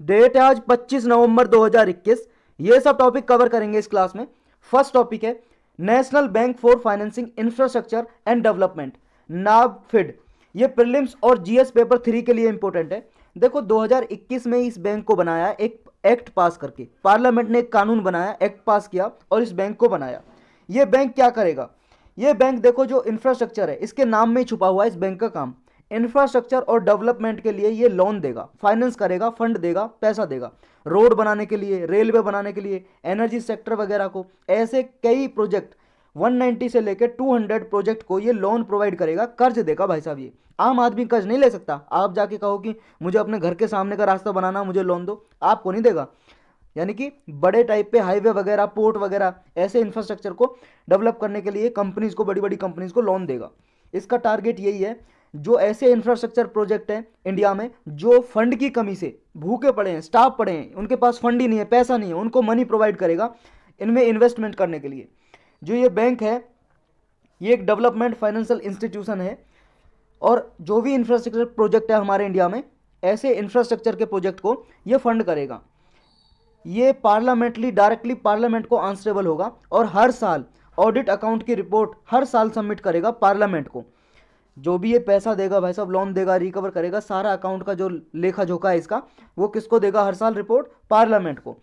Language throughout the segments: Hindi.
डेट है आज 25 नवंबर 2021। ये सब टॉपिक कवर करेंगे इस क्लास में। फर्स्ट टॉपिक है national bank for financing infrastructure and development, NaBFID. ये प्रीलिम्स और जीएस पेपर 3 के लिए इंपॉर्टेंट है। देखो 2021 में इस बैंक को बनाया, एक एक्ट पास करके पार्लियामेंट ने एक कानून बनाया, एक्ट पास किया और इस बैंक को बनाया। ये बैंक क्या करेगा? ये बैंक देखो जो इंफ्रास्ट्रक्चर है इसके नाम में ही छुपा हुआ है इस बैंक का काम। इंफ्रास्ट्रक्चर और डेवलपमेंट के लिए ये लोन देगा, फाइनेंस करेगा, फंड देगा, पैसा देगा, रोड बनाने के लिए, रेलवे बनाने के लिए, एनर्जी सेक्टर वगैरह को। ऐसे कई प्रोजेक्ट 190 से लेकर 200 प्रोजेक्ट को ये लोन प्रोवाइड करेगा, कर्ज देगा भाई साहब। ये आम आदमी कर्ज नहीं ले सकता। आप जाके कहो कि मुझे अपने घर के सामने का रास्ता बनाना, मुझे लोन दो, आपको नहीं देगा। यानी कि बड़े टाइप पे हाईवे वगैरह, पोर्ट वगैरह, ऐसे इंफ्रास्ट्रक्चर को डेवलप करने के लिए कंपनीज को, बड़ी बड़ी कंपनीज को लोन देगा। इसका टारगेट यही है। जो ऐसे इंफ्रास्ट्रक्चर प्रोजेक्ट हैं इंडिया में जो फंड की कमी से भूखे पड़े हैं, स्टाफ पड़े हैं, उनके पास फंड ही नहीं है, पैसा नहीं है, उनको मनी प्रोवाइड करेगा इनमें इन्वेस्टमेंट करने के लिए। जो ये बैंक है ये एक डेवलपमेंट फाइनेंशियल इंस्टीट्यूशन है और जो भी इंफ्रास्ट्रक्चर प्रोजेक्ट है हमारे इंडिया में, ऐसे इंफ्रास्ट्रक्चर के प्रोजेक्ट को ये फंड करेगा। ये पार्लियामेंटली डायरेक्टली पार्लियामेंट को आंसरेबल होगा और हर साल ऑडिट अकाउंट की रिपोर्ट हर साल सबमिट करेगा पार्लियामेंट को। जो भी ये पैसा देगा भाई साहब, लोन देगा, रिकवर करेगा, सारा अकाउंट का जो लेखा जोखा है इसका, वो किसको देगा हर साल? रिपोर्ट पार्लियामेंट को।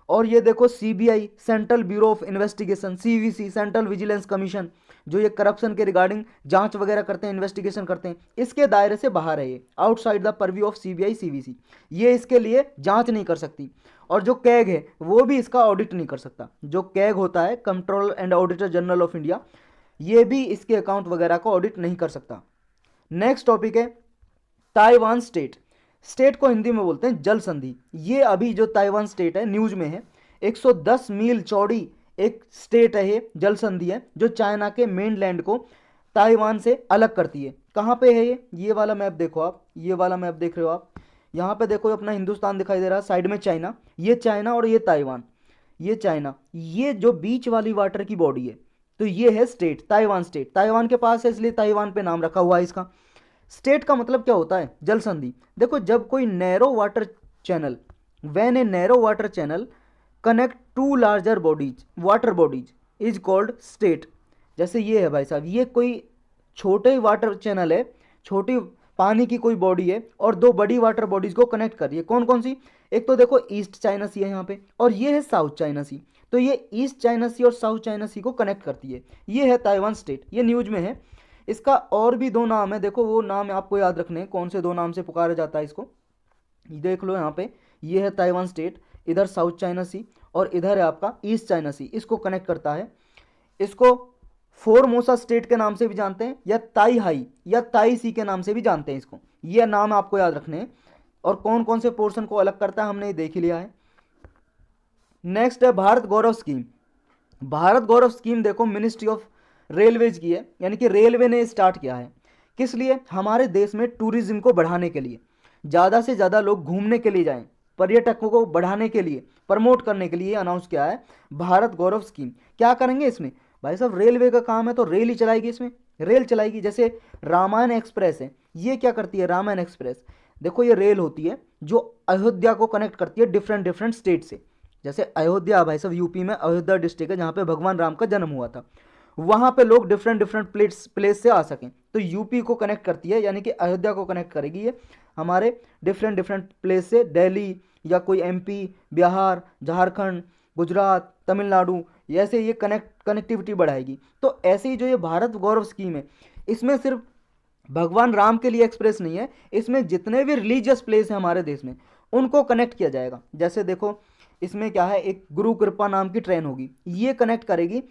और ये देखो CBI, central bureau of investigation, CVC, central vigilance commission, जो ये करप्शन के रिगार्डिंग जांच वगैरह करते हैं, इन्वेस्टिगेशन करते हैं, इसके दायरे से बाहर है ये, outside the purview of CBI, CVC. ये इसके लिए जांच नहीं कर सकती। और जो कैग है वो भी इसका ऑडिट नहीं कर सकता। जो कैग होता है, controller and auditor general of India, ये भी इसके अकाउंट वगैरह को ऑडिट नहीं कर सकता। नेक्स्ट टॉपिक है ताइवान स्टेट। स्टेट को हिंदी में बोलते हैं जल संधि। ये अभी जो ताइवान स्टेट है न्यूज में है, 110 मील चौड़ी एक स्टेट है, ये जल संधि है जो चाइना के मेनलैंड को ताइवान से अलग करती है। कहाँ पे है ये वाला मैप देखो आप, ये वाला मैप देख रहे हो आप, यहाँ पे देखो अपना हिंदुस्तान दिखाई दे रहा है, साइड में चाइना, ये चाइना और ये ताइवान, ये चाइना, ये जो बीच वाली वाटर की बॉडी है, तो ये है स्टेट, ताइवान स्टेट। ताइवान के पास है इसलिए ताइवान पे नाम रखा हुआ है इसका। स्टेट का मतलब क्या होता है? जल संधि। देखो जब कोई narrow water channel, when a narrow water channel connect to larger bodies, water bodies is called strait. जैसे ये है भाई साहब, ये कोई छोटे वाटर चैनल है, छोटी पानी की कोई बॉडी है और दो बड़ी वाटर बॉडीज को कनेक्ट कर रही है। कौन कौन सी? एक तो देखो ईस्ट चाइना सी है यहाँ पे, और ये है साउथ चाइना सी। तो ये ईस्ट चाइना सी और साउथ चाइना सी को कनेक्ट करती है। ये है ताइवान स्टेट, ये न्यूज में है। इसका और भी दो नाम है, देखो वो नाम आपको याद रखने हैं, कौन से दो नाम से पुकारा जाता है इसको, देख लो यहाँ पे। ये है ताइवान स्टेट, इधर साउथ चाइना सी और इधर है आपका ईस्ट चाइना सी, इसको कनेक्ट करता है। इसको फोरमोसा स्टेट के नाम से भी जानते हैं, या ताई हाई या ताई सी के नाम से भी जानते हैं इसको। ये नाम आपको याद रखने हैं। और कौन कौन से पोर्शन को अलग करता है हमने ये देख ही लिया है। नेक्स्ट है भारत गौरव स्कीम। भारत गौरव स्कीम देखो मिनिस्ट्री ऑफ रेलवेज की है, यानी कि रेलवे ने स्टार्ट किया है। किस लिए? हमारे देश में टूरिज्म को बढ़ाने के लिए, ज़्यादा से ज़्यादा लोग घूमने के लिए जाएं, पर्यटकों को बढ़ाने के लिए, प्रमोट करने के लिए अनाउंस किया है भारत गौरव स्कीम। क्या करेंगे इसमें? भाई साहब रेलवे का काम है तो रेल ही चलाएगी, इसमें रेल चलाएगी। जैसे रामायण एक्सप्रेस है, ये क्या करती है? रामायण एक्सप्रेस देखो ये रेल होती है जो अयोध्या को कनेक्ट करती है डिफरेंट डिफरेंट स्टेट से। जैसे अयोध्या भाई साहब यूपी में अयोध्या डिस्ट्रिक्ट है जहाँ पे भगवान राम का जन्म हुआ था, वहाँ पे लोग डिफरेंट डिफरेंट प्लेस से आ सकें, तो यूपी को कनेक्ट करती है, यानी कि अयोध्या को कनेक्ट करेगी ये हमारे डिफरेंट डिफरेंट प्लेस से। दिल्ली या कोई एमपी, बिहार, झारखंड, गुजरात, तमिलनाडु, ऐसे ये कनेक्टिविटी बढ़ाएगी। तो ऐसे ही जो ये भारत गौरव स्कीम है, इसमें सिर्फ भगवान राम के लिए एक्सप्रेस नहीं है, इसमें जितने भी रिलीजियस प्लेस हैं हमारे देश में उनको कनेक्ट किया जाएगा। जैसे देखो इसमें क्या है, एक गुरु कृपा नाम की ट्रेन होगी, ये कनेक्ट करेगी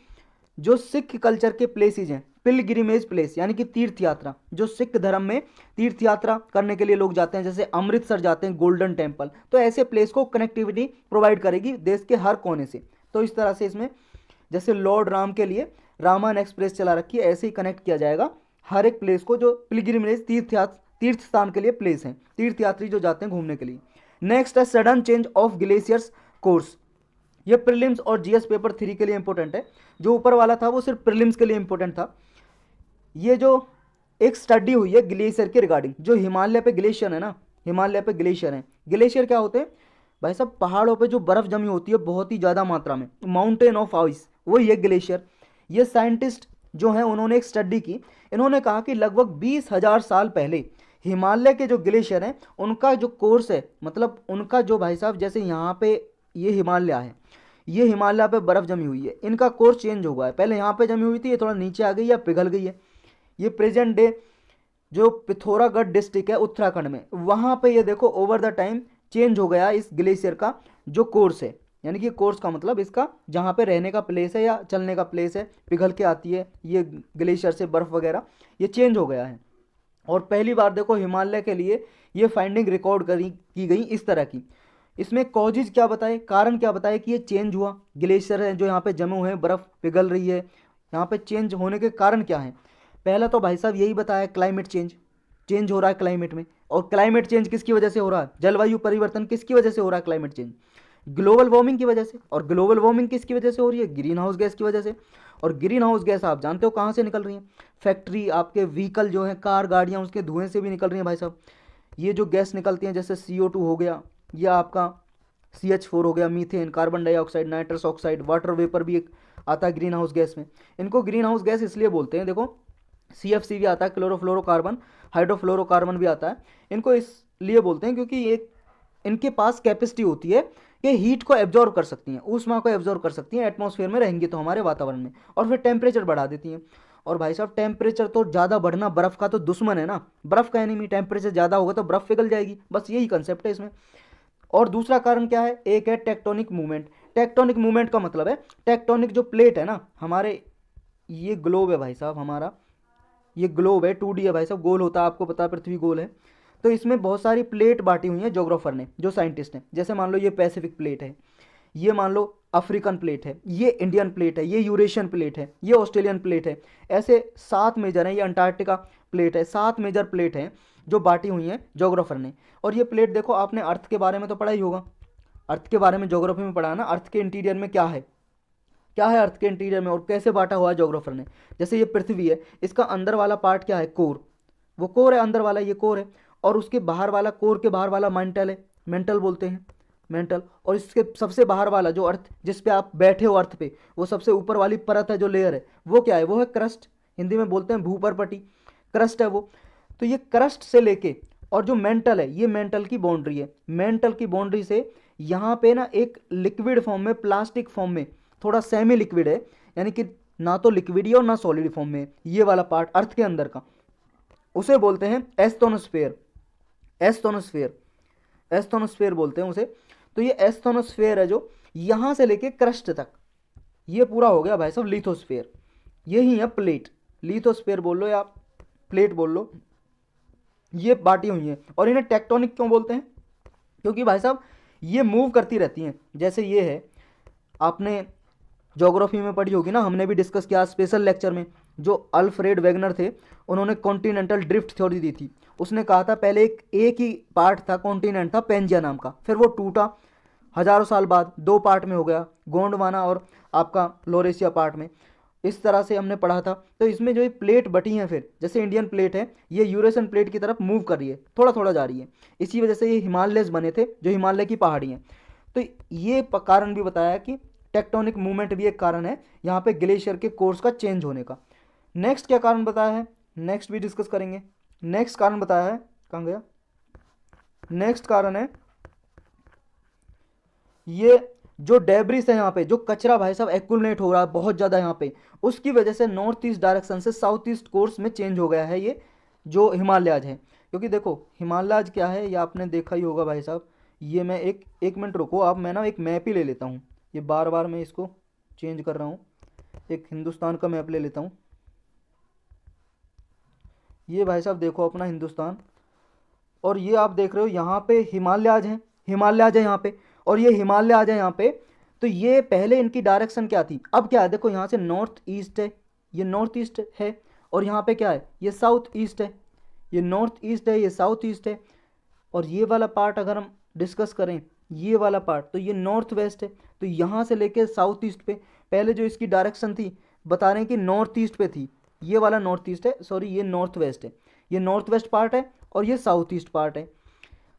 जो सिख कल्चर के प्लेसेज हैं, पिलग्रिमेज प्लेस यानी कि तीर्थ यात्रा, जो सिख धर्म में तीर्थ यात्रा करने के लिए लोग जाते हैं, जैसे अमृतसर जाते हैं गोल्डन टेम्पल, तो ऐसे प्लेस को कनेक्टिविटी प्रोवाइड करेगी देश के हर कोने से। तो इस तरह से इसमें जैसे लॉर्ड राम के लिए रामायण एक्सप्रेस चला रखी है, ऐसे ही कनेक्ट किया जाएगा हर एक प्लेस को जो पिलग्रिमेज तीर्थ स्थान के लिए प्लेस हैं, तीर्थ यात्री जो जाते हैं घूमने के लिए। नेक्स्ट है sudden change of glaciers course. ये प्रीलिम्स और जीएस पेपर 3 के लिए इंपॉर्टेंट है। जो ऊपर वाला था वो सिर्फ प्रीलिम्स के लिए इंपॉर्टेंट था। ये जो एक स्टडी हुई है ग्लेशियर के रिगार्डिंग, जो हिमालय पे ग्लेशियर है ना, हिमालय पे ग्लेशियर है। ग्लेशियर क्या होते हैं? भाई साहब पहाड़ों पे जो बर्फ़ जमी होती है बहुत ही ज़्यादा मात्रा में, माउंटेन ऑफ आइस, वही है ग्लेशियर। ये साइंटिस्ट जो हैं उन्होंने एक स्टडी की, इन्होंने कहा कि लगभग 20,000 साल पहले हिमालय के जो ग्लेशियर हैं उनका जो कोर्स है, मतलब उनका जो भाई साहब, जैसे यहाँ पे ये हिमालय है, ये हिमालय पे बर्फ़ जमी हुई है, इनका कोर्स चेंज हुआ है। पहले यहाँ पे जमी हुई थी, ये थोड़ा नीचे आ गई या पिघल गई है। ये प्रेजेंट डे जो पिथौरागढ़ डिस्ट्रिक्ट है उत्तराखंड में, वहाँ पे ये देखो ओवर द टाइम चेंज हो गया इस ग्लेशियर का जो कोर्स है, यानी कि कोर्स का मतलब इसका जहाँ पे रहने का प्लेस है या चलने का प्लेस है, पिघल के आती है ये ग्लेशियर से बर्फ़ वगैरह, ये चेंज हो गया है। और पहली बार देखो हिमालय के लिए ये फाइंडिंग रिकॉर्ड की गई इस तरह की। इसमें कॉजेज क्या बताए, कारण क्या बताए कि ये चेंज हुआ, ग्लेशियर है जो यहाँ पे जमे हुए हैं, बर्फ़ पिघल रही है, यहाँ पे चेंज होने के कारण क्या है। पहला तो भाई साहब यही बताया, क्लाइमेट चेंज, चेंज हो रहा है क्लाइमेट में। और क्लाइमेट चेंज किसकी वजह से हो रहा है, जलवायु परिवर्तन किसकी वजह से हो रहा है क्लाइमेट चेंज, ग्लोबल वार्मिंग की वजह से। और ग्लोबल वार्मिंग किसकी वजह से हो रही है, ग्रीन हाउस गैस की वजह से। और ग्रीन हाउस गैस आप जानते हो कहाँ से निकल रही हैं, फैक्ट्री, आपके व्हीकल जो हैं, कार गाड़ियाँ, उसके धुएं से भी निकल रही हैं भाई साहब। ये जो गैस निकलती हैं जैसे CO2 हो गया, या आपका CH4 हो गया, methane, carbon dioxide, nitrous oxide, water vapour भी एक आता है ग्रीन हाउस गैस में। इनको ग्रीन हाउस गैस इसलिए बोलते हैं, देखो CFC भी आता है, क्लोरोफ्लोरोकार्बन, हाइड्रोफ्लोरोकार्बन भी आता है। इनको इसलिए बोलते हैं क्योंकि ये इनके पास कैपेसिटी होती है कि हीट को एब्जॉर्व कर सकती हैं, ऊष्मा को एब्जॉर्व कर सकती हैं, एटमॉस्फेयर में रहेंगी तो हमारे वातावरण में, और फिर टेम्परेचर बढ़ा देती हैं। और भाई साहब टेम्परेचर तो ज़्यादा बढ़ना बर्फ़ का तो दुश्मन है ना, बर्फ़ का एनिमी। टेम्परेचर ज़्यादा होगा तो बर्फ़ पिघल जाएगी, बस यही कंसेप्ट है इसमें। और दूसरा कारण क्या है, एक है टेक्टोनिक मूवमेंट। टेक्टोनिक मूवमेंट का मतलब है, टेक्टोनिक जो प्लेट है ना हमारे, ये ग्लोब है भाई साहब हमारा, ये ग्लोब है 2D है भाई साहब, गोल होता है, आपको पता है पृथ्वी गोल है। तो इसमें बहुत सारी प्लेट बांटी हुई हैं जोग्राफर ने, जो साइंटिस्ट हैं। जैसे मान लो ये पैसिफिक प्लेट है, ये मान लो अफ्रीकन प्लेट है, ये इंडियन प्लेट है, ये यूरेशियन प्लेट है, ये ऑस्ट्रेलियन प्लेट है। ऐसे 7 मेजर हैं, ये अंटार्कटिका प्लेट है, 7 मेजर प्लेट हैं जो बांटी हुई हैं जोग्राफर ने। और ये प्लेट देखो, आपने अर्थ के बारे में तो पढ़ा ही होगा, अर्थ के बारे में ज्योग्राफी में पढ़ा है ना, अर्थ के इंटीरियर में क्या है, क्या है अर्थ के इंटीरियर में, और कैसे बांटा हुआ है जोग्राफर ने। जैसे ये पृथ्वी है, इसका अंदर वाला पार्ट क्या है, कोर, वो कोर है अंदर वाला, ये कोर है। और उसके बाहर वाला, कोर के बाहर वाला मेंटल है, मेंटल बोलते हैं, मेंटल। और इसके सबसे बाहर वाला जो अर्थ, जिस पे आप बैठे हो अर्थ पे, वो सबसे ऊपर वाली परत है जो लेयर है, वो क्या है, वो है क्रस्ट, हिंदी में बोलते हैं भूपरपटी, क्रस्ट है वो। तो ये क्रस्ट से लेके और जो मेंटल है, ये मेंटल की बाउंड्री है, मेंटल की बाउंड्री से यहाँ पे ना एक लिक्विड फॉर्म में, प्लास्टिक फॉर्म में, थोड़ा सेमी लिक्विड है, यानी कि ना तो लिक्विड और ना सॉलिड फॉर्म में, ये वाला पार्ट अर्थ के अंदर का, उसे बोलते हैं एस्थोनोस्फेयर, एस्थोनोस्फेयर, एस्थोनोस्फेयर बोलते हैं उसे। तो ये एस्थोनोस्फेयर है जो यहाँ से लेके क्रस्ट तक, ये पूरा हो गया भाई साहब लिथोस्फेयर, यही है प्लेट, लिथोस्फेयर बोल लो या प्लेट बोल लो, ये बांटी हुई हैं। और इन्हें टेक्टोनिक क्यों बोलते हैं, क्योंकि भाई साहब ये मूव करती रहती हैं। जैसे ये है, आपने ज्योग्राफी में पढ़ी होगी ना, हमने भी डिस्कस किया स्पेशल लेक्चर में, जो अल्फ्रेड वेगनर थे, उन्होंने कॉन्टिनेंटल ड्रिफ्ट थ्योरी दी थी। उसने कहा था पहले एक ही पार्ट था, कॉन्टिनेंट था पेंजिया नाम का, फिर वो टूटा, हजारों साल बाद 2 पार्ट में हो गया, गोंडवाना और आपका लोरेशिया पार्ट में। इस तरह से हमने पढ़ा था। तो इसमें जो ये प्लेट बटी हैं, फिर जैसे इंडियन प्लेट है, ये यूरेशियन प्लेट की तरफ मूव कर रही है, थोड़ा थोड़ा जा रही है। इसी वजह से ये हिमालयस बने थे, जो हिमालय की पहाड़ी हैं। तो ये कारण भी बताया कि टेक्टोनिक मूवमेंट भी एक कारण है यहाँ पे ग्लेशियर के कोर्स का चेंज होने का। नेक्स्ट क्या कारण बताया है, नेक्स्ट भी डिस्कस करेंगे। नेक्स्ट कारण बताया है, कहाँ गया, नेक्स्ट कारण है ये जो डेब्रिस है यहाँ पे, जो कचरा भाई साहब एक्यूमुलेट हो रहा है बहुत ज़्यादा यहाँ पे, उसकी वजह से नॉर्थ ईस्ट डायरेक्शन से साउथ ईस्ट कोर्स में चेंज हो गया है ये जो हिमालयाज है। क्योंकि देखो हिमालयाज क्या है, ये आपने देखा ही होगा भाई साहब। ये मैं एक मिनट रुको, आप मैं ना एक मैप ही ले लेता हूँ, ये बार बार मैं इसको चेंज कर रहा हूँ, एक हिंदुस्तान का मैप ले लेता हूँ। ये भाई साहब देखो अपना हिंदुस्तान, और ये आप देख रहे हो यहाँ पे हिमालयाज हैं, हिमालयाज है यहाँ पे, और ये हिमालय आ जाए यहाँ पे। तो ये पहले इनकी डायरेक्शन क्या थी, अब क्या है, देखो यहाँ से नॉर्थ ईस्ट है, ये नॉर्थ ईस्ट है, और यहाँ पे क्या है, ये साउथ ईस्ट है, ये नॉर्थ ईस्ट है, ये साउथ ईस्ट है। और ये वाला पार्ट अगर हम डिस्कस करें, ये वाला पार्ट, तो ये नॉर्थ वेस्ट है। तो यहाँ से लेके साउथ ईस्ट पे पहले जो इसकी डायरेक्शन थी, बता रहे हैं कि नॉर्थ ईस्ट पे थी, ये वाला नॉर्थ ईस्ट है, सॉरी ये नॉर्थ वेस्ट है, ये नॉर्थ वेस्ट पार्ट है और ये साउथ ईस्ट पार्ट है।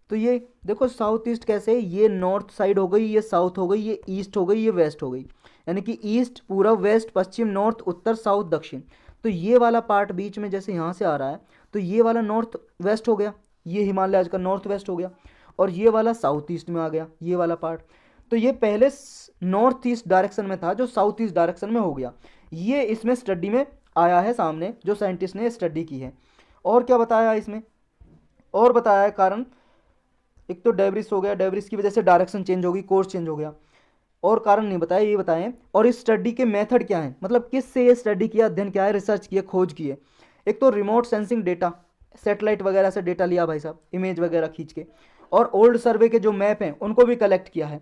तो ये देखो साउथ ईस्ट कैसे है, ये नॉर्थ साइड हो गई, ये साउथ हो गई, ये ईस्ट हो गई, ये वेस्ट हो गई, यानी कि ईस्ट, पूरब, वेस्ट, पश्चिम, नॉर्थ, उत्तर, साउथ, दक्षिण। तो ये वाला पार्ट बीच में जैसे यहाँ से आ रहा है, तो ये वाला नॉर्थ वेस्ट हो गया, ये हिमालय आज का नॉर्थ वेस्ट हो गया, और ये वाला साउथ ईस्ट में आ गया, ये वाला पार्ट। तो ये पहले नॉर्थ ईस्ट डायरेक्शन में था, जो साउथ ईस्ट डायरेक्शन में हो गया। ये इसमें स्टडी में आया है सामने, जो साइंटिस्ट ने स्टडी की है। और क्या बताया इसमें, और बताया है कारण, एक तो डेब्रिस हो गया, डेब्रिस की वजह से डायरेक्शन चेंज होगी, कोर्स चेंज हो गया, और कारण नहीं बताया, ये बताएं। और इस स्टडी के मेथड क्या है, मतलब किस से ये स्टडी किया, अध्ययन किया है, रिसर्च किया, खोज की है। एक तो रिमोट सेंसिंग डेटा, सैटेलाइट वगैरह से डेटा लिया भाई साहब, इमेज वगैरह खींच के, और ओल्ड सर्वे के जो मैप हैं उनको भी कलेक्ट किया है।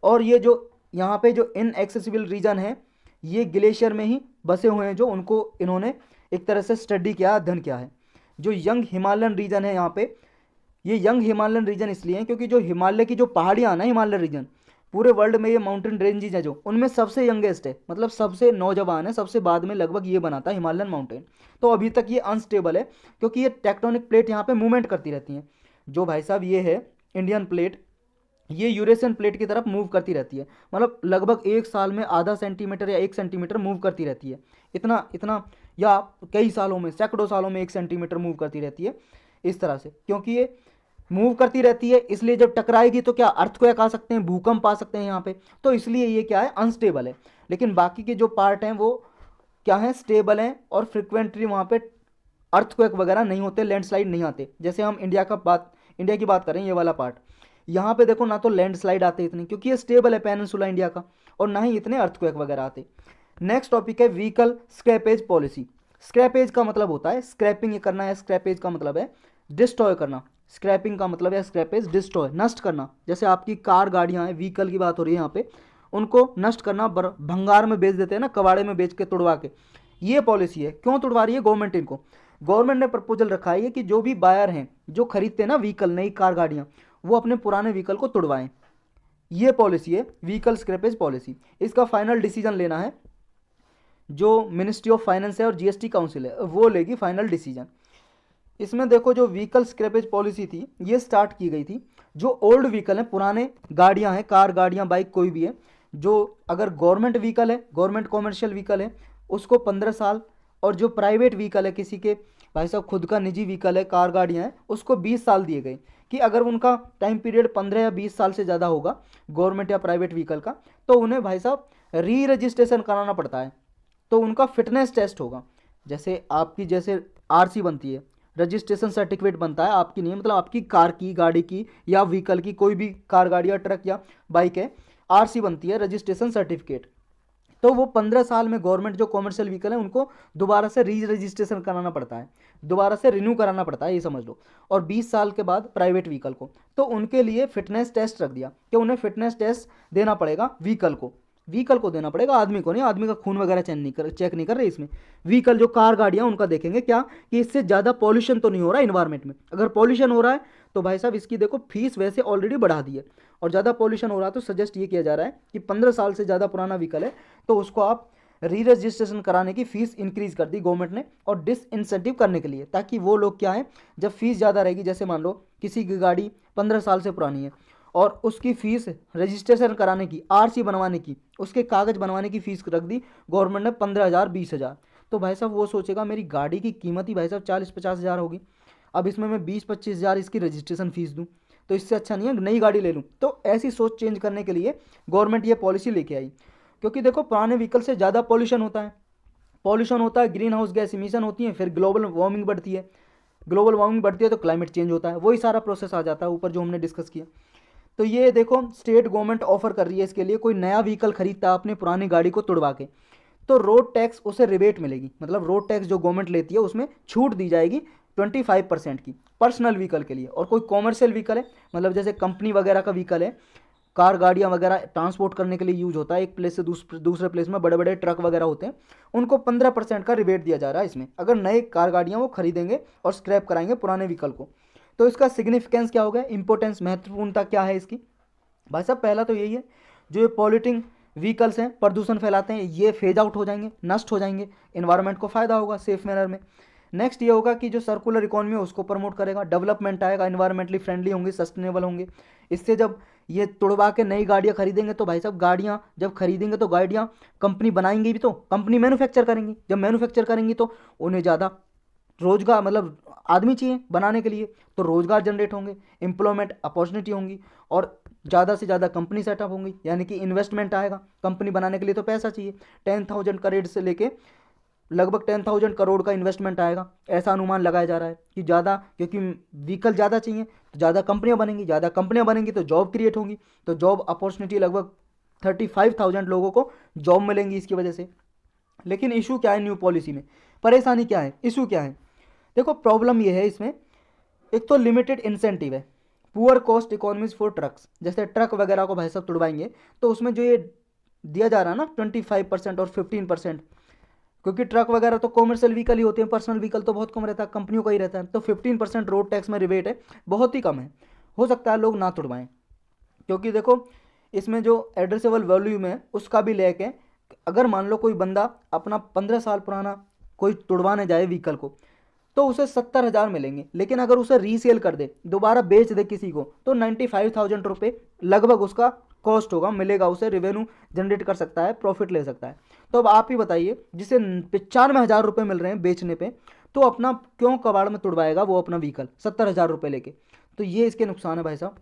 और ये जो यहाँ पे जो इनएक्सेसिबल रीजन है, ये ग्लेशियर में ही बसे हुए हैं, जो उनको इन्होंने एक तरह से स्टडी किया, अध्ययन किया है। जो यंग हिमालयन रीजन है यहाँ पे, ये यंग हिमालयन रीजन इसलिए है क्योंकि जो हिमालय की जो पहाड़ियाँ हैं ना, हिमालय रीजन, पूरे वर्ल्ड में ये माउंटेन रेंजेज है जो, उनमें सबसे यंगेस्ट है, मतलब सबसे नौजवान है, सबसे बाद में लगभग ये बना था हिमालयन माउंटेन। तो अभी तक ये अनस्टेबल है, क्योंकि ये टेक्टोनिक प्लेट यहाँ पे मूवमेंट करती रहती हैं। जो भाई साहब ये है इंडियन प्लेट, ये यूरेशियन प्लेट की तरफ मूव करती रहती है, मतलब लगभग एक साल में आधा सेंटीमीटर या 1 सेंटीमीटर मूव करती रहती है, इतना इतना, या कई सालों में, सैकड़ों सालों में 1 सेंटीमीटर मूव करती रहती है, इस तरह से। क्योंकि ये मूव करती रहती है, इसलिए जब टकराएगी तो क्या अर्थक्वेक आ सकते हैं, भूकंप आ सकते हैं यहाँ पे, तो इसलिए ये क्या है, अनस्टेबल है। लेकिन बाकी के जो पार्ट हैं वो क्या है, स्टेबल हैं, और फ्रिक्वेंटली वहाँ पे अर्थक्वेक वगैरह नहीं होते, लैंडस्लाइड नहीं आते। जैसे हम इंडिया की बात करें, ये वाला पार्ट, यहाँ पे देखो ना तो लैंडस्लाइड आते इतने, क्योंकि ये स्टेबल है पेनिनसुला इंडिया का, और ना ही इतने अर्थक्वेक वगैरह आते। नेक्स्ट टॉपिक है व्हीकल स्क्रैपेज पॉलिसी। स्क्रैपेज का मतलब होता है स्क्रैपिंग करना है, स्क्रैपेज का मतलब है डिस्ट्रॉय करना, स्क्रैपिंग का मतलब है स्क्रैपेज, डिस्ट्रॉय, नष्ट करना। जैसे आपकी कार, गाड़ियाँ हैं, व्हीकल की बात हो रही है यहाँ पे, उनको नष्ट करना, भंगार में बेच देते हैं ना, कबाड़े में बेच के, तुड़वा के। ये पॉलिसी है। क्यों तुड़वा रही है गवर्नमेंट इनको, गवर्नमेंट ने प्रपोजल रखा है कि जो भी बायर हैं, जो खरीदते हैं ना व्हीकल, नई कार, गाड़ियाँ, वो अपने पुराने व्हीकल को तुड़वाएं। ये पॉलिसी है व्हीकल स्क्रैपेज पॉलिसी। इसका फाइनल डिसीजन लेना है जो मिनिस्ट्री ऑफ फाइनेंस है और जीएसटी काउंसिल है, वो लेगी फाइनल डिसीजन। इसमें देखो जो व्हीकल स्क्रैपेज पॉलिसी थी, ये स्टार्ट की गई थी, जो ओल्ड व्हीकल हैं, पुराने गाड़ियां हैं, कार, गाड़ियां, बाइक, कोई भी है, जो अगर गवर्नमेंट व्हीकल है, गवर्नमेंट कॉमर्शियल व्हीकल है, उसको 15 साल, और जो प्राइवेट व्हीकल है, किसी के भाई साहब खुद का निजी व्हीकल है, कार, गाड़ियाँ हैं, उसको 20 साल दिए गए, कि अगर उनका टाइम पीरियड 15 या 20 साल से ज़्यादा होगा गवर्नमेंट या प्राइवेट व्हीकल का, तो उन्हें भाई साहब री रजिस्ट्रेशन कराना पड़ता है। तो उनका फिटनेस टेस्ट होगा, जैसे आपकी जैसे आरसी बनती है, रजिस्ट्रेशन सर्टिफिकेट बनता है, आपकी नहीं, मतलब आपकी कार की, गाड़ी की, या व्हीकल की, कोई भी कार, गाड़ी या ट्रक या बाइक है, आरसी बनती है, रजिस्ट्रेशन सर्टिफिकेट। तो वो 15 साल में गवर्नमेंट जो कॉमर्शियल व्हीकल है उनको दोबारा से री रजिस्ट्रेशन कराना पड़ता है, दोबारा से रिन्यू कराना पड़ता है, ये समझ लो। और 20 साल के बाद प्राइवेट व्हीकल को, तो उनके लिए फिटनेस टेस्ट रख दिया कि उन्हें फिटनेस टेस्ट देना पड़ेगा, व्हीकल को देना पड़ेगा, आदमी को नहीं, आदमी का खून वगैरह चेक नहीं कर रहे इसमें। व्हीकल जो कार, गाड़ियाँ, उनका देखेंगे क्या कि इससे ज़्यादा पॉल्यूशन तो नहीं हो रहा है इन्वायरमेंट में। अगर पॉल्यूशन हो रहा है तो भाई साहब इसकी देखो फीस वैसे ऑलरेडी बढ़ा दी है, और ज़्यादा पॉल्यूशन हो रहा है तो सजेस्ट ये किया जा रहा है कि 15 साल से ज़्यादा पुराना व्हीकल है तो उसको आप री रजिस्ट्रेशन कराने की फ़ीस इंक्रीज़ कर दी गवर्नमेंट ने, और डिसइंसेंटिव करने के लिए, ताकि वो लोग क्या है, जब फीस ज़्यादा रहेगी, जैसे मान लो किसी की गाड़ी 15 साल से पुरानी है और उसकी फ़ीस रजिस्ट्रेशन कराने की, आरसी बनवाने की, उसके कागज़ बनवाने की फ़ीस रख दी गवर्नमेंट ने 15,000, 20,000, तो भाई साहब वो सोचेगा मेरी गाड़ी की कीमत ही भाई साहब 40-50 हज़ार होगी, अब इसमें मैं 20-25 हज़ार इसकी रजिस्ट्रेशन फ़ीस दूँ, तो इससे अच्छा नहीं है नई गाड़ी ले लूँ। तो ऐसी सोच चेंज करने के लिए गवर्नमेंट ये पॉलिसी लेके आई, क्योंकि देखो पुराने व्हीकल से ज़्यादा पॉल्यूशन होता है, ग्रीन हाउस गैस इमिशन होती है, फिर ग्लोबल वार्मिंग बढ़ती है तो क्लाइमेट चेंज होता है, वही सारा प्रोसेस आ जाता है ऊपर जो हमने डिस्कस किया। तो ये देखो स्टेट गवर्नमेंट ऑफर कर रही है इसके लिए, कोई नया व्हीकल खरीदता है अपनी पुरानी गाड़ी को तुड़वा के, तो रोड टैक्स उसे रिबेट मिलेगी, मतलब रोड टैक्स जो गवर्नमेंट लेती है उसमें छूट दी जाएगी 25% की पर्सनल व्हीकल के लिए। और कोई कॉमर्शियल व्हीकल है, मतलब जैसे कंपनी वगैरह का व्हीकल है, कार, गाड़ियाँ वगैरह ट्रांसपोर्ट करने के लिए यूज होता है, एक प्लेस से दूसरे प्लेस में, बड़े बड़े ट्रक वगैरह होते हैं, उनको 15% का रिबेट दिया जा रहा है इसमें, अगर नए कार, गाड़ियाँ वो खरीदेंगे और स्क्रैप कराएंगे पुराने व्हीकल को। तो इसका सिग्निफिकेंस क्या होगा, इंपॉर्टेंस, महत्वपूर्णता क्या है इसकी, भाई साहब पहला तो यही है, जो ये पॉल्यूटिंग व्हीकल्स हैं, प्रदूषण फैलाते हैं, ये फेज आउट हो जाएंगे, नष्ट हो जाएंगे, इन्वायरमेंट को फ़ायदा होगा सेफ मैनर में। नेक्स्ट ये होगा कि जो सर्कुलर इकोनॉमी है उसको प्रमोट करेगा, डेवलपमेंट आएगा, इन्वायरमेंटली फ्रेंडली होंगे, सस्टेनेबल होंगे। इससे जब ये तुड़वा के नई गाड़ियाँ खरीदेंगे तो भाई साहब गाड़ियाँ जब खरीदेंगे तो गाड़ियाँ कंपनी बनाएंगी भी, तो कंपनी मैन्युफैक्चर करेंगी, जब मैन्युफैक्चर करेंगी तो उन्हें ज़्यादा रोजगार मतलब आदमी चाहिए बनाने के लिए, तो रोजगार जनरेट होंगे, एम्प्लॉयमेंट अपॉर्चुनिटी होंगी और ज़्यादा से ज़्यादा कंपनी सेटअप होंगी, यानी कि इन्वेस्टमेंट आएगा। कंपनी बनाने के लिए तो पैसा चाहिए, 10,000 करोड़ से लेके लगभग 10,000 करोड़ का इन्वेस्टमेंट आएगा, ऐसा अनुमान लगाया जा रहा है कि ज़्यादा, क्योंकि व्हीकल ज़्यादा चाहिए तो ज़्यादा कंपनियां बनेंगी, ज़्यादा कंपनियां बनेंगी तो जॉब क्रिएट होंगी, तो जॉब अपॉर्चुनिटी लगभग 35,000 लोगों को जॉब मिलेंगी इसकी वजह से। लेकिन इशू क्या है न्यू पॉलिसी में, परेशानी क्या है, इशू क्या है? देखो प्रॉब्लम ये है इसमें, एक तो लिमिटेड इंसेंटिव है, poor cost economies for trucks, जैसे ट्रक वगैरह को भाई साहब तुड़वाएंगे तो उसमें जो ये दिया जा रहा है ना 25% और 15%, क्योंकि ट्रक वगैरह तो कॉमर्शियल व्हीकल ही होते हैं, पर्सनल व्हीकल तो बहुत कम रहता है, कंपनियों का ही रहता है, तो 15% रोड टैक्स में रिबेट है, बहुत ही कम है। हो सकता है लोग ना तुड़वाएं, क्योंकि देखो इसमें जो एड्रेसेबल वॉल्यूम है उसका भी लेके, अगर मान लो कोई बंदा अपना 15 साल पुराना कोई तुड़वाने जाए व्हीकल को तो उसे 70,000 मिलेंगे, लेकिन अगर उसे रीसेल कर दे, दोबारा बेच दे किसी को, तो 95,000 रुपये लगभग उसका कॉस्ट होगा, मिलेगा उसे, रेवेन्यू जनरेट कर सकता है, प्रॉफिट ले सकता है। तो अब आप ही बताइए, जिसे 95,000 रुपये मिल रहे हैं बेचने पे, तो अपना क्यों कबाड़ में तुड़वाएगा वो अपना व्हीकल 70,000 रुपये लेके? तो ये इसके नुकसान है भाई साहब।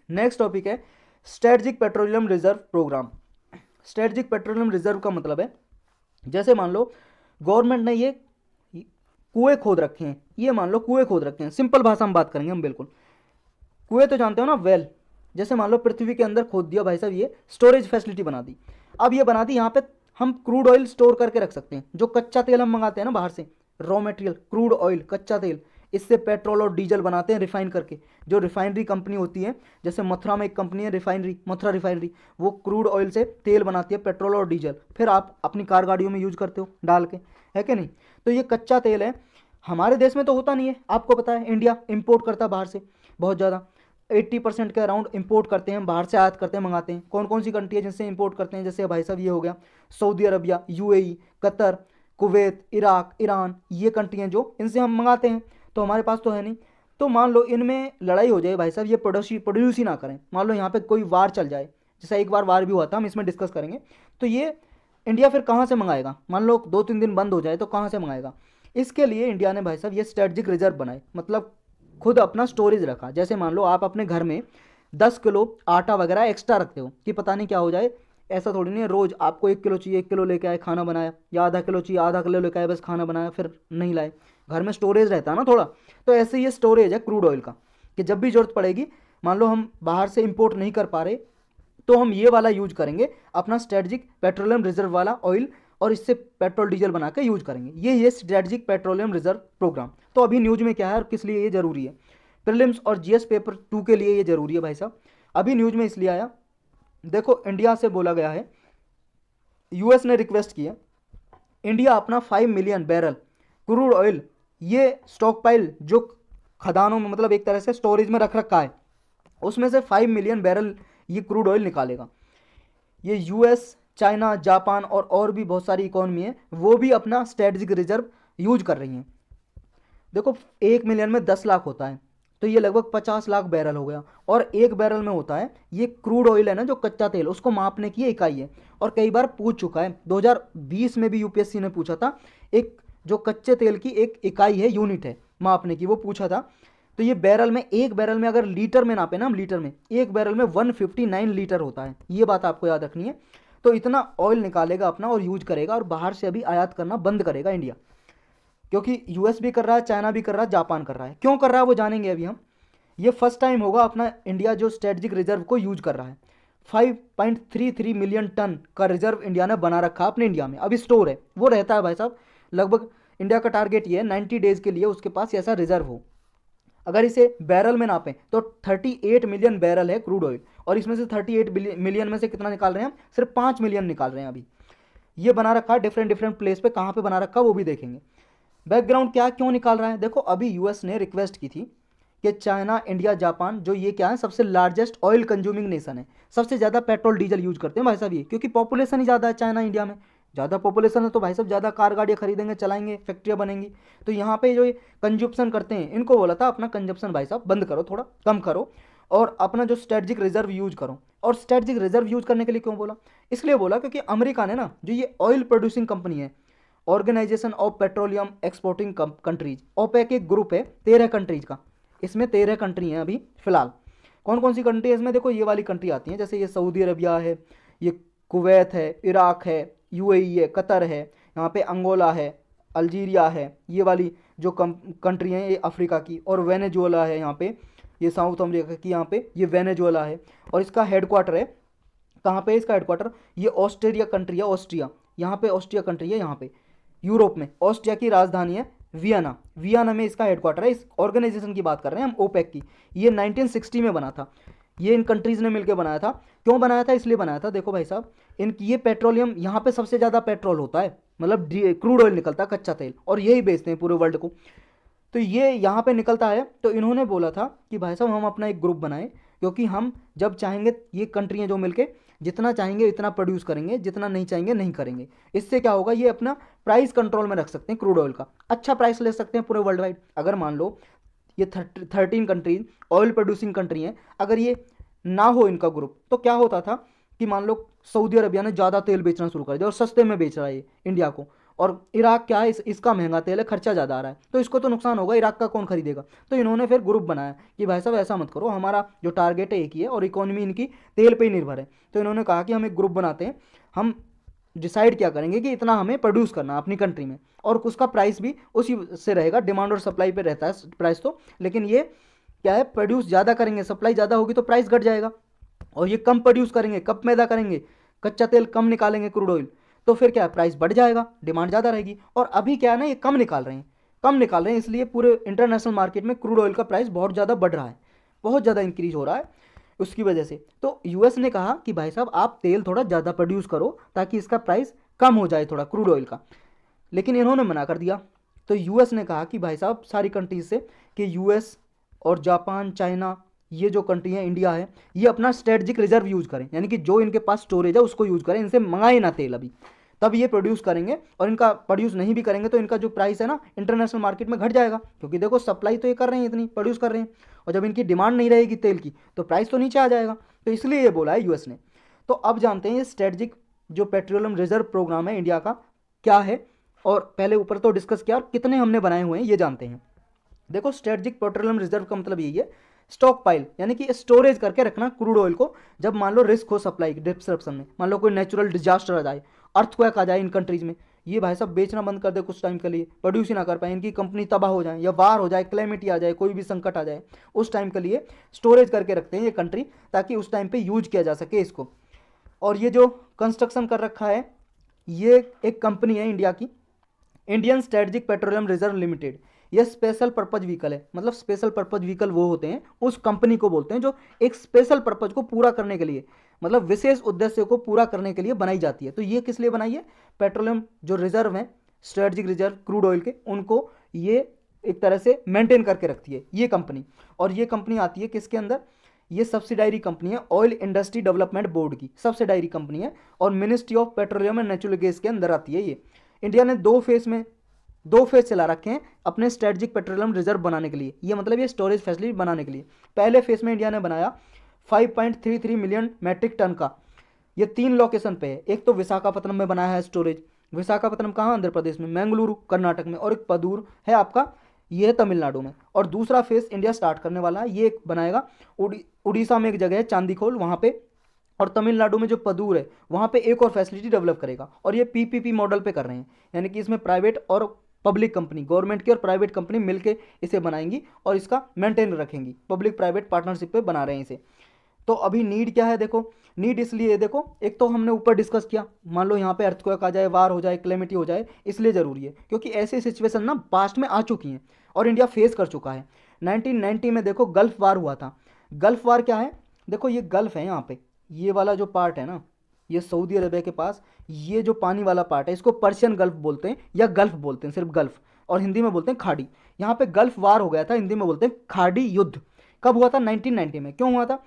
नेक्स्ट टॉपिक है strategic petroleum reserve program. Strategic petroleum reserve का मतलब है, जैसे मान लो गवर्नमेंट ने ये कुएं खोद रखे हैं, ये मान लो कुएं खोद रखे हैं, सिंपल भाषा में बात करेंगे हम, बिल्कुल कुएं तो जानते हो ना, वेल, जैसे मान लो पृथ्वी के अंदर खोद दिया भाई साहब, ये स्टोरेज फैसिलिटी बना दी। अब ये बना दी, यहाँ पे हम क्रूड ऑयल स्टोर करके रख सकते हैं, जो कच्चा तेल हम मंगाते हैं ना बाहर से, रॉ मटेरियल क्रूड ऑयल कच्चा तेल, इससे पेट्रोल और डीजल बनाते हैं रिफाइन करके। जो रिफाइनरी कंपनी होती है, जैसे मथुरा में एक कंपनी है रिफाइनरी, मथुरा रिफाइनरी, वो क्रूड ऑयल से तेल बनाती है, पेट्रोल और डीजल, फिर आप अपनी कार गाड़ियों में यूज करते हो डाल के, है कि नहीं? तो ये कच्चा तेल है, हमारे देश में तो होता नहीं है, आपको पता है इंडिया इंपोर्ट करता है बाहर से बहुत ज़्यादा, 80% के अराउंड इंपोर्ट करते हैं, बाहर से आयात करते हैं, मंगाते हैं। कौन कौन सी कंट्री है जिनसे इंपोर्ट करते हैं? जैसे भाई साहब ये हो गया Saudi Arabia, UAE, Qatar, Kuwait, Iraq, Iran, ये कंट्री हैं जो इनसे हम मंगाते हैं, तो हमारे पास तो है नहीं। तो मान लो इनमें लड़ाई हो जाए भाई साहब, ये प्रोड्यूस ही ना करें, मान लो यहाँ पे कोई वार चल जाए, जैसा एक बार वार भी हुआ था, हम इसमें डिस्कस करेंगे, तो ये इंडिया फिर कहाँ से मंगाएगा? मान लो 2-3 दिन बंद हो जाए तो कहाँ से मंगाएगा? इसके लिए इंडिया ने भाई साहब ये स्ट्रेटजिक रिजर्व बनाए, मतलब खुद अपना स्टोरेज रखा। जैसे मान लो आप अपने घर में 10 किलो आटा वगैरह एक्स्ट्रा रखते हो कि पता नहीं क्या हो जाए, ऐसा थोड़ी नहीं है रोज़ आपको 1 किलो चाहिए, 1 किलो लेके आए खाना बनाया, या आधा किलो चाहिए, आधा किलो लेके आए बस खाना बनाया, फिर नहीं लाए, घर में स्टोरेज रहता है ना थोड़ा। तो ऐसे ये स्टोरेज है क्रूड ऑयल का, कि जब भी जरूरत पड़ेगी, मान लो हम बाहर से इंपोर्ट नहीं कर पा रहे, तो हम ये वाला यूज करेंगे, अपना स्ट्रेटजिक पेट्रोलियम रिजर्व वाला ऑयल, और इससे पेट्रोल डीजल बना के यूज करेंगे। ये स्ट्रेटजिक पेट्रोलियम रिजर्व प्रोग्राम। तो अभी न्यूज में क्या है और किस लिए ये जरूरी है? प्रीलिम्स और जीएस पेपर 2 के लिए ये जरूरी है भाई साहब। अभी न्यूज में इसलिए आया, देखो इंडिया से बोला गया है, यूएस ने रिक्वेस्ट किया, इंडिया अपना 5 मिलियन बैरल क्रूड ऑयल, ये स्टॉक पाइल जो खदानों में मतलब एक तरह से स्टोरेज में रख रखा है, उसमें से 5 मिलियन बैरल ये क्रूड ऑयल निकालेगा। ये यूएस, चाइना, जापान और भी बहुत सारी इकोनॉमी है, वो भी अपना स्ट्रेटजिक रिजर्व यूज कर रही हैं। देखो 1 मिलियन में 10 लाख होता है, तो ये लगभग 50 लाख बैरल हो गया, और एक बैरल में होता है ये क्रूड ऑयल है ना, जो कच्चा तेल, उसको मापने की इकाई है। और कई बार पूछ चुका है, 2020 में भी यूपीएससी ने पूछा था, एक जो कच्चे तेल की एक इकाई है, यूनिट है मापने की, वो पूछा था। तो ये बैरल में, एक बैरल में अगर लीटर में नापे ना हम, लीटर में, एक बैरल में 159 लीटर होता है, ये बात आपको याद रखनी है। तो इतना ऑयल निकालेगा अपना और यूज करेगा, और बाहर से अभी आयात करना बंद करेगा इंडिया, क्योंकि यूएस भी कर रहा है, चाइना भी कर रहा है, जापान कर रहा है। क्यों कर रहा है वो जानेंगे अभी हम। ये फर्स्ट टाइम होगा अपना इंडिया जो स्ट्रेटजिक रिजर्व को यूज कर रहा है। 5.33 मिलियन टन का रिजर्व इंडिया ने बना रखा अपने इंडिया में, अभी स्टोर है, वो रहता है भाई साहब। लगभग इंडिया का टारगेट ये है 90 डेज के लिए उसके पास ऐसा रिजर्व हो। अगर इसे बैरल में नापें तो 38 मिलियन बैरल है क्रूड ऑयल, और इसमें से 38 मिलियन में से कितना निकाल रहे हैं हम? सिर्फ 5 मिलियन निकाल रहे हैं अभी। ये बना रखा है डिफरेंट प्लेस पे, कहाँ पे बना रखा वो भी देखेंगे। बैकग्राउंड क्या, क्यों निकाल रहा है? देखो अभी यूएस ने रिक्वेस्ट की थी कि चाइना, इंडिया, जापान, जो ये क्या है, सबसे लार्जेस्ट ऑयल कंज्यूमिंग नेशन है, सबसे ज़्यादा पेट्रोल डीजल यूज करते हैं भाई साहब ये, क्योंकि पॉपुलेशन ही ज़्यादा है चाइना इंडिया में, ज़्यादा पॉपुलेशन है तो भाई साहब ज़्यादा कार गाड़ियाँ खरीदेंगे, चलाएंगे, फैक्ट्रियाँ बनेंगी। तो यहाँ पे जो ये कंजप्शन करते हैं इनको बोला था अपना कंजप्शन भाई साहब बंद करो, थोड़ा कम करो, और अपना जो स्ट्रेटजिक रिजर्व यूज करो। और स्ट्रेटजिक रिजर्व यूज करने के लिए क्यों बोला? इसलिए बोला क्योंकि अमेरिका ने ना, जो ये ऑयल प्रोड्यूसिंग कंपनी है, organisation of petroleum exporting countries, OPEC एक ग्रुप है 13 कंट्रीज का, इसमें 13 कंट्री हैं अभी फिलहाल। कौन कौन सी कंट्री है इसमें? देखो ये वाली कंट्री आती हैं, जैसे ये सऊदी अरबिया है, ये कुवैत है, इराक है, यूएई है, कतर है, यहाँ पे अंगोला है, अल्जीरिया है, ये वाली जो कंट्री हैं ये अफ्रीका की, और वेनेजुएला है यहाँ पे, ये साउथ अमेरिका की, यहाँ पे ये वेनेजुएला है। और इसका हेडक्वार्टर है, कहाँ पे इसका हेडक्वार्टर? ये ऑस्ट्रेलिया कंट्री है, ऑस्ट्रिया, यहाँ पे ऑस्ट्रिया कंट्री है, यहाँ पे यूरोप में। ऑस्ट्रिया की राजधानी है वियना, वियना में इसका हेडक्वार्टर है। इस ऑर्गेनाइजेशन की बात कर रहे हैं हम, ओपेक की। ये 1960 में बना था, ये इन कंट्रीज़ ने मिलकर बनाया था। क्यों बनाया था? इसलिए बनाया था, देखो भाई साहब, इनकी ये पेट्रोलियम, यहाँ पे सबसे ज़्यादा पेट्रोल होता है, मतलब क्रूड ऑयल निकलता है, कच्चा तेल, और यही बेचते हैं पूरे वर्ल्ड को। तो ये यहाँ पे निकलता है। तो इन्होंने बोला था कि भाई साहब हम अपना एक ग्रुप बनाएं, क्योंकि हम जब चाहेंगे ये कंट्रियाँ जो मिलके जितना चाहेंगे इतना प्रोड्यूस करेंगे, जितना नहीं चाहेंगे नहीं करेंगे। इससे क्या होगा? ये अपना प्राइस कंट्रोल में रख सकते हैं, क्रूड ऑयल का अच्छा प्राइस ले सकते हैं पूरे वर्ल्ड वाइड। अगर मान लो ये 13 कंट्रीज ऑयल प्रोड्यूसिंग कंट्री हैं, अगर ये ना हो इनका ग्रुप, तो क्या होता था कि मान लो सऊदी अरबिया ने ज़्यादा तेल बेचना शुरू कर दिया और सस्ते में बेच रहा है ये इंडिया को, और इराक क्या है, इसका महंगा तेल है, खर्चा ज़्यादा आ रहा है, तो इसको तो नुकसान होगा, इराक का कौन खरीदेगा? तो इन्होंने फिर ग्रुप बनाया कि भाई साहब ऐसा मत करो, हमारा जो टारगेट है एक ही है और इकोनॉमी इनकी तेल पे ही निर्भर है। तो इन्होंने कहा कि हम एक ग्रुप बनाते हैं, हम डिसाइड क्या करेंगे कि इतना हमें प्रोड्यूस करना अपनी कंट्री में, और उसका प्राइस भी उसी से रहेगा, डिमांड और सप्लाई पे रहता है प्राइस तो, लेकिन ये क्या है, प्रोड्यूस ज़्यादा करेंगे, सप्लाई ज़्यादा होगी तो प्राइस घट जाएगा। और ये कम प्रोड्यूस करेंगे, कम पैदा करेंगे, कच्चा तेल कम निकालेंगे, क्रूड ऑयल, तो फिर क्या है, प्राइस बढ़ जाएगा, डिमांड ज़्यादा रहेगी। और अभी क्या है ना, ये कम निकाल रहे हैं, कम निकाल रहे हैं, इसलिए पूरे इंटरनेशनल मार्केट में क्रूड ऑयल का प्राइस बहुत ज़्यादा बढ़ रहा है, बहुत ज़्यादा इंक्रीज हो रहा है उसकी वजह से। तो यूएस ने कहा कि भाई साहब आप तेल थोड़ा ज़्यादा प्रोड्यूस करो ताकि इसका प्राइस कम हो जाए थोड़ा, क्रूड ऑयल का। लेकिन इन्होंने मना कर दिया। तो यूएस ने कहा कि भाई साहब सारी कंट्रीज से कि यूएस और जापान, चाइना, ये जो कंट्री है, इंडिया है, ये अपना स्ट्रेटजिक रिजर्व यूज़ करें, यानी कि जो इनके पास स्टोरेज है उसको यूज़ करें, इनसे मंगाए ना तेल अभी, तब ये प्रोड्यूस करेंगे। और इनका प्रोड्यूस नहीं भी करेंगे तो इनका जो प्राइस है ना इंटरनेशनल मार्केट में घट जाएगा, क्योंकि देखो सप्लाई तो ये कर रहे हैं, इतनी प्रोड्यूस कर रहे हैं, और जब इनकी डिमांड नहीं रहेगी तेल की तो प्राइस तो नीचे आ जाएगा। तो इसलिए ये बोला है यूएस ने। तो अब जानते हैं ये स्ट्रेटजिक जो पेट्रोलियम रिजर्व प्रोग्राम है इंडिया का क्या है, और पहले ऊपर तो डिस्कस किया, और कितने हमने बनाए हुए हैं ये जानते हैं। देखो स्ट्रेटजिक पेट्रोलियम रिजर्व का मतलब यही है, स्टॉक पाइल, यानी कि स्टोरेज करके रखना क्रूड ऑयल को, जब मान लो रिस्क हो सप्लाई डिस्ट्रप्शन में, मान लो कोई नेचुरल डिजास्टर आ जाए, अर्थक्वेक आ जाए इन कंट्रीज में, ये भाई साहब बेचना बंद कर दे कुछ टाइम के लिए, प्रोड्यूस ही ना कर पाए, इनकी कंपनी तबाह हो जाए, या वार हो जाए, क्लेमिटी आ जाए, कोई भी संकट आ जाए, उस टाइम के लिए स्टोरेज करके रखते हैं ये कंट्री, ताकि उस टाइम पे यूज किया जा सके इसको। और ये जो कंस्ट्रक्शन कर रखा है, ये एक कंपनी है इंडिया की, Indian strategic petroleum reserve limited. यह स्पेशल पर्पज व्हीकल है, मतलब स्पेशल पर्पज व्हीकल वो होते हैं, उस कंपनी को बोलते हैं जो एक स्पेशल पर्पज को पूरा करने के लिए, मतलब विशेष उद्देश्य को पूरा करने के लिए बनाई जाती है। तो ये किस लिए बनाई है? पेट्रोलियम जो रिजर्व है, स्ट्रेटजिक रिजर्व क्रूड ऑयल के, उनको ये एक तरह से मेंटेन करके रखती है ये कंपनी। और ये कंपनी आती है किसके अंदर? ये सब्सिडायरी कंपनी है ऑयल इंडस्ट्री डेवलपमेंट बोर्ड की, सब्सिडायरी कंपनी है, और ministry of petroleum and natural gas के अंदर आती है ये। इंडिया ने दो फेज चला रखे हैं अपने स्ट्रेटजिक पेट्रोलियम रिजर्व बनाने के लिए, ये मतलब ये स्टोरेज फैसिलिटी बनाने के लिए। पहले फेज में इंडिया ने बनाया 5.33 मिलियन मैट्रिक टन का, ये 3 लोकेशन पे है। एक तो विशाखापट्टनम में बनाया है स्टोरेज, विशाखापट्टनम कहाँ? आंध्र प्रदेश में, मंगलुरु कर्नाटक में, और एक पदूर है आपका, ये है तमिलनाडु में। और दूसरा फेज इंडिया स्टार्ट करने वाला है, ये बनाएगा उड़ीसा में एक जगह है चांदीखोल, वहाँ पे, और तमिलनाडु में जो पदूर है वहाँ पे एक और फैसिलिटी डेवलप करेगा। और ये पीपीपी मॉडल पे कर रहे हैं, यानी कि इसमें प्राइवेट और पब्लिक कंपनी, गवर्नमेंट की और प्राइवेट कंपनी मिलके इसे बनाएंगी और इसका मेंटेन रखेंगी, पब्लिक प्राइवेट पार्टनरशिप पे बना रहे हैं इसे। तो अभी नीड क्या है? देखो नीड इसलिए देखो, एक तो हमने ऊपर डिस्कस किया, मान लो यहाँ पे अर्थक्वेक आ जाए, वार हो जाए, क्लेमिटी हो जाए, इसलिए ज़रूरी है क्योंकि ऐसी सिचुएशन ना पास्ट में आ चुकी हैं और इंडिया फेस कर चुका है। 1990 में देखो गल्फ वार हुआ था। गल्फ वार क्या है? देखो ये गल्फ है, यहाँ पे ये वाला जो पार्ट है ना, ये सऊदी अरबिया के पास, ये जो पानी वाला पार्ट है इसको पर्शियन गल्फ बोलते हैं या गल्फ बोलते हैं, सिर्फ गल्फ, और हिंदी में बोलते हैं खाड़ी। यहाँ पे गल्फ वार हो गया था, हिंदी में बोलते हैं खाड़ी युद्ध। कब हुआ था? 1990 में। क्यों हुआ था?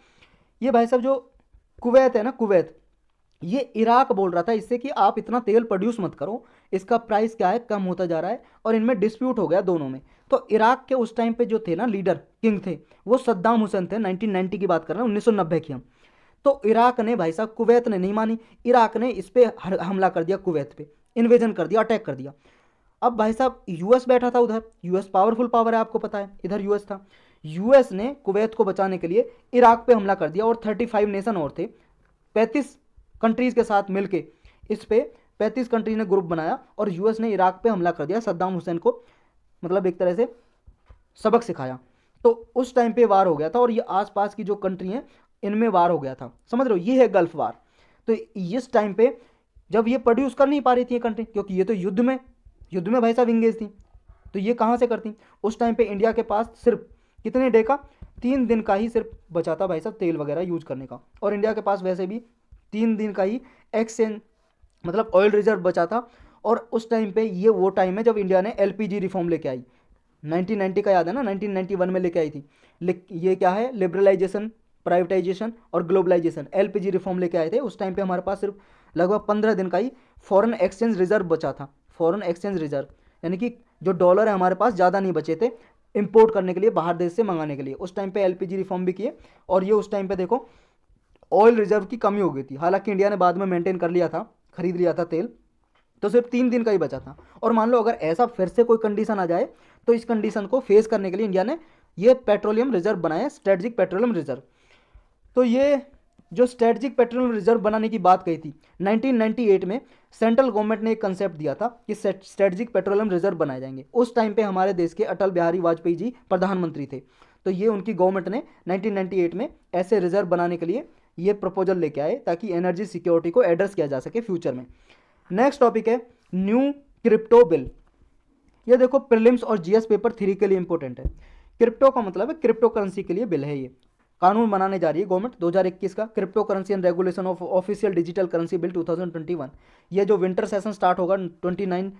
ये भाई साहब जो कुवैत है ना, कुवैत, ये इराक बोल रहा था इससे कि आप इतना तेल प्रोड्यूस मत करो, इसका प्राइस क्या है कम होता जा रहा है, और इनमें डिस्प्यूट हो गया दोनों में। तो इराक के उस टाइम पे जो थे ना लीडर, किंग थे, वो सद्दाम हुसैन थे। 1990 की बात कर रहे हैं, 1990 की हम। तो इराक ने भाई साहब, कुवैत ने नहीं मानी, इराक ने इस पे हमला कर दिया, कुवैत पे इन्वेजन कर दिया, अटैक कर दिया। अब भाई साहब यूएस बैठा था उधर, यूएस पावरफुल पावर है आपको पता है, इधर यूएस था। यूएस ने कुवैत को बचाने के लिए इराक पे हमला कर दिया, और 35 नेशन और थे, 35 कंट्रीज के साथ मिलके इस पे 35 कंट्री ने ग्रुप बनाया, और यूएस ने इराक पे हमला कर दिया, सद्दाम हुसैन को मतलब एक तरह से सबक सिखाया। तो उस टाइम पे वार हो गया था, और ये आसपास की जो कंट्री हैं इनमें वार हो गया था, समझ रहे हो, ये है गल्फ वार। तो इस टाइम पे जब ये प्रोड्यूस कर नहीं पा रही थी ये कंट्री, क्योंकि ये तो युद्ध में भाई साहब इंगेज थी, तो ये कहाँ से करती। उस टाइम पे इंडिया के पास सिर्फ कितने डे का, 3 दिन का ही सिर्फ बचा था भाई साहब तेल वगैरह यूज करने का, और इंडिया के पास वैसे भी 3 दिन का ही एक्सचेंज मतलब ऑयल रिजर्व बचा था। और उस टाइम पे ये वो टाइम है जब इंडिया ने एलपीजी रिफॉर्म लेके आई, 1990 का याद है ना, 1991 में लेके आई थी। ये क्या है, लिबरलाइजेशन, प्राइवेटाइजेशन और ग्लोबलाइजेशन, एलपीजी रिफॉर्म लेके आए थे। उस टाइम पे हमारे पास सिर्फ लगभग 15 दिन का ही फॉरेन एक्सचेंज रिजर्व बचा था, फॉरेन एक्सचेंज रिजर्व, यानी कि जो डॉलर है हमारे पास ज़्यादा नहीं बचे थे इंपोर्ट करने के लिए, बाहर देश से मंगाने के लिए। उस टाइम पे एलपीजी रिफॉर्म भी किए, और ये उस टाइम पे देखो ऑयल रिजर्व की कमी हो गई थी, हालांकि इंडिया ने बाद में मेंटेन कर लिया था, खरीद लिया था तेल, तो सिर्फ 3 दिन का ही बचा था। और मान लो अगर ऐसा फिर से कोई कंडीशन आ जाए, तो इस कंडीशन को फेस करने के लिए इंडिया ने ये पेट्रोलियम रिजर्व बनाया, स्ट्रेटजिक पेट्रोलियम रिजर्व। तो ये जो स्ट्रेटजिक पेट्रोलियम रिजर्व बनाने की बात कही थी 1998 में, सेंट्रल गवर्नमेंट ने एक कंसेप्ट दिया था कि स्ट्रेटजिक पेट्रोलियम रिजर्व बनाए जाएंगे। उस टाइम पे हमारे देश के अटल बिहारी वाजपेयी जी प्रधानमंत्री थे, तो ये उनकी गवर्नमेंट ने 1998 में ऐसे रिजर्व बनाने के लिए ये प्रपोजल लेके आए, ताकि एनर्जी सिक्योरिटी को एड्रेस किया जा सके फ्यूचर में। नेक्स्ट टॉपिक है न्यू क्रिप्टो बिल। ये देखो प्रीलिम्स और जीएस पेपर 3 के लिए इंपॉर्टेंट है। क्रिप्टो का मतलब है क्रिप्टो करेंसी के लिए बिल है। ये कानून बनाने जा रही है गवर्नमेंट 2021 का, crypto currency and regulation of official digital currency bill 2021। ये जो विंटर सेशन स्टार्ट होगा 29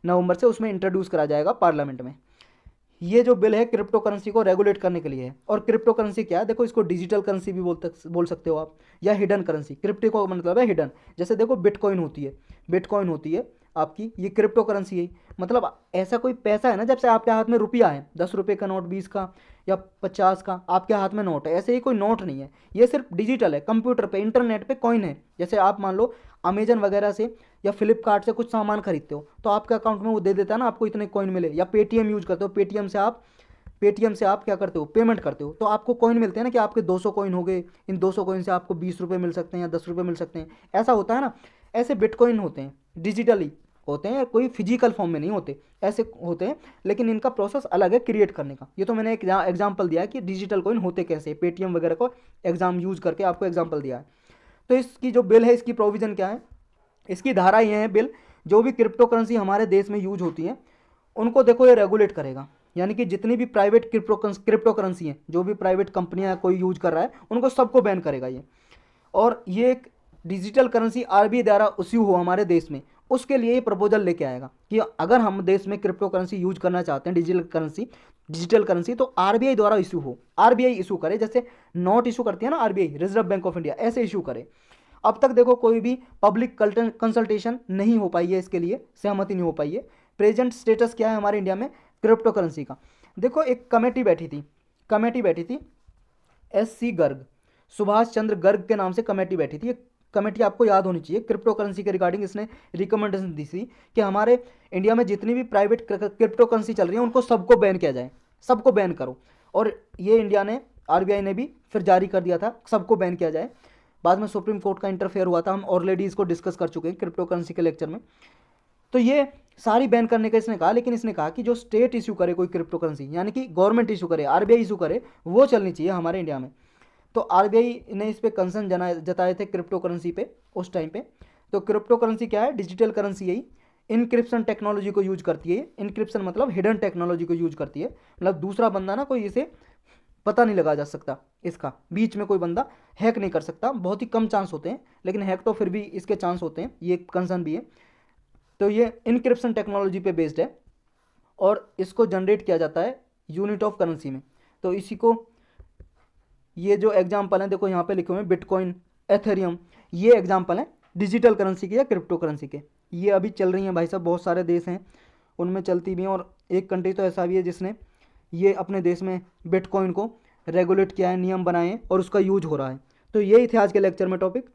नवंबर से, उसमें इंट्रोड्यूस करा जाएगा पार्लियामेंट में। ये जो बिल है क्रिप्टो करेंसी को रेगुलेट करने के लिए है। और क्रिप्टो करेंसी क्या है, देखो इसको डिजिटल करेंसी भी बोल सकते हो आप, या हिडन करेंसी। क्रिप्टो का मतलब है हिडन, जैसे देखो बिटकॉइन होती है, बिटकॉइन होती है आपकी, ये क्रिप्टो करेंसी है। मतलब ऐसा कोई पैसा है ना, जब से आपके हाथ में रुपया है, 10 रुपये का नोट, 20 का या 50 का आपके हाथ में नोट है, ऐसे ही कोई नोट नहीं है, ये सिर्फ डिजिटल है, कंप्यूटर पे इंटरनेट पे कॉइन है। जैसे आप मान लो अमेजन वगैरह से या फ्लिपकार्ट से कुछ सामान खरीदते हो, तो आपके अकाउंट में वो दे देता है ना आपको इतने कॉइन मिले, या पेटीएम यूज करते हो, पेटीएम से आप क्या करते हो, पेमेंट करते हो, तो आपको कॉइन मिलते हैं ना, कि आपके 200 कॉइन हो गए, इन 200 कॉइन से आपको 20 रुपये मिल सकते हैं या 10 रुपये मिल सकते हैं, ऐसा होता है ना। ऐसे बिटकॉइन होते हैं, डिजिटली होते हैं, कोई फिजिकल फॉर्म में नहीं होते, ऐसे होते हैं, लेकिन इनका प्रोसेस अलग है क्रिएट करने का। ये तो मैंने एक एग्जाम्पल दिया है कि डिजिटल कॉइन होते कैसे, पेटीएम वगैरह को एग्जाम यूज करके आपको एग्जाम्पल दिया है। तो इसकी जो बिल है, इसकी प्रोविजन क्या है, इसकी धारा ये है बिल, जो भी क्रिप्टो करेंसी हमारे देश में यूज होती है उनको देखो ये रेगुलेट करेगा। यानी कि जितनी भी प्राइवेट क्रिप्टो करेंसी हैं, जो भी प्राइवेट कंपनियां कोई यूज कर रहा है, उनको सबको बैन करेगा ये। और ये एक डिजिटल करेंसी आरबीआई द्वारा इश्यू हो हमारे देश में, उसके लिए ये प्रपोजल लेके आएगा कि अगर हम देश में क्रिप्टो करेंसी यूज करना चाहते हैं, डिजिटल करेंसी, तो आरबीआई द्वारा इशू हो, आरबीआई इशू करे, जैसे नोट इशू करती है ना RBI, reserve bank of India, ऐसे इशू करे। अब तक देखो कोई भी पब्लिक कंसल्टेशन नहीं हो पाई है, इसके लिए सहमति नहीं हो पाई है। प्रेजेंट स्टेटस क्या है हमारे इंडिया में क्रिप्टो करेंसी का, देखो एक कमेटी बैठी थी SC गर्ग, सुभाष चंद्र गर्ग के नाम से कमेटी बैठी थी। कमेटी आपको याद होनी चाहिए, क्रिप्टो करेंसी के रिगार्डिंग इसने रिकमेंडेशन दी थी कि हमारे इंडिया में जितनी भी प्राइवेट क्रिप्टो करेंसी चल रही है उनको सबको बैन किया जाए, सबको बैन करो। और ये इंडिया ने, आरबीआई ने भी फिर जारी कर दिया था सबको बैन किया जाए। बाद में सुप्रीम कोर्ट का इंटरफेयर हुआ था, हम ऑलरेडी इसको डिस्कस कर चुके हैं क्रिप्टो करेंसी के लेक्चर में। तो ये सारी बैन करने का इसने कहा, लेकिन इसने कहा कि जो स्टेट इशू करे कोई क्रिप्टो करेंसी, यानी कि गवर्नमेंट इशू करे, आरबीआई इशू करे, वो चलनी चाहिए हमारे इंडिया में। तो आरबीआई ने इस पर कंसर्न जताए थे क्रिप्टो करेंसी पे उस टाइम पे। तो क्रिप्टो करेंसी क्या है, डिजिटल करेंसी यही इनक्रिप्शन टेक्नोलॉजी को यूज करती है। इनक्रिप्शन मतलब हिडन टेक्नोलॉजी को यूज करती है, मतलब दूसरा बंदा ना कोई इसे पता नहीं लगा जा सकता, इसका बीच में कोई बंदा हैक नहीं कर सकता, बहुत ही कम चांस होते हैं, लेकिन हैक तो फिर भी इसके चांस होते हैं, ये कंसर्न भी है। तो ये इनक्रिप्शन टेक्नोलॉजी पे बेस्ड है, और इसको जनरेट किया जाता है यूनिट ऑफ करेंसी में। तो इसी को, ये जो एग्जाम्पल है देखो यहाँ पे लिखे हुए हैं, बिटकॉइन, एथेरियम, ये एग्जाम्पल हैं डिजिटल करेंसी के या क्रिप्टो करेंसी के। ये अभी चल रही हैं भाई साहब, बहुत सारे देश हैं उनमें चलती भी हैं, और एक कंट्री तो ऐसा भी है जिसने ये अपने देश में बिटकॉइन को रेगुलेट किया है, नियम बनाए हैं और उसका यूज हो रहा है। तो यही थे आज के लेक्चर में टॉपिक।